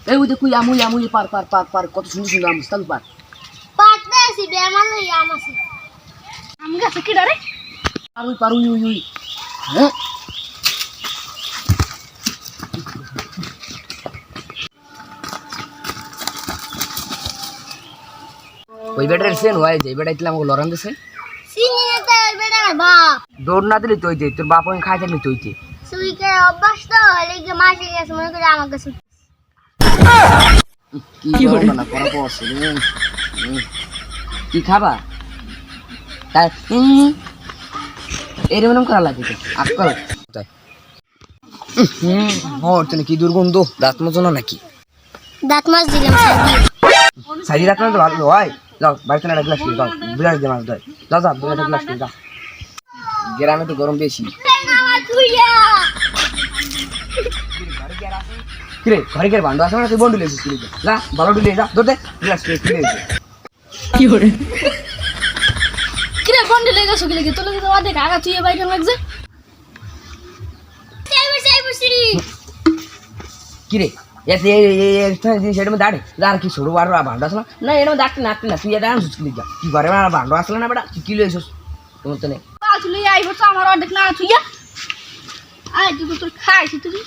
এই ওই দেখুই আমুই পার কত সুন্দর সুন্দর আম তাহলে পার পারতে আসি বেমান লই আম আছে আম গাছে কি রে পার উই হ্যাঁ ওই বেটার সেন হয় যে বেটা ইতলা আমাকে লড়ান দিছে চিনি না তো বেটা বাপ দৌড় না দিলি তুই দে তোর বাপ ওই খাই থাকলি তুই দে সুইকে অভ্যাস তো লেগে মাসে গেছে মনে করে আমার কাছে কি করব না পড়া পড়ছে কি খাবা তাই এরকম করা লাগে তো আপ করো তাই ওর তুমি কি দুর্গন্ধ দাঁত মতো না নাকি দাঁত মাছ দিলাম সাইডি দাঁত তো ভালো হয় যাও বাড়িতে না গ্লাস খেয়ে যাও বিরাট দিয়ে মাছ দেয় যাও বিরাট গ্লাস খেয়ে যাও গ্রামে তো গরম বেশি কিরে ঘরে গিয়ে বান্ধব আসে না তুই বন্ডু লেছিস কিরে যা ভালো ডুলে যা ধরতে গ্লাস খেয়ে কিরে কি করে কিরে বন্ডে লেগে গেছে কি তোর তো অর্ধেক আগা তুই বাইরে লাগছে কিরে সেটা দাঁড়ে আর কি ছোট বাড়ো ভান্ড আসলো না এটা ডাকতে নাকতে না তুই এটা আনছিস কিনে যা কি ঘরে ভান্ড আসলো না বেটা তুই কি লইছিস তোমার তো নেই তুই আইব তো আমার অর্ধেক না তুই আয় তুই তোর খাইছি তুই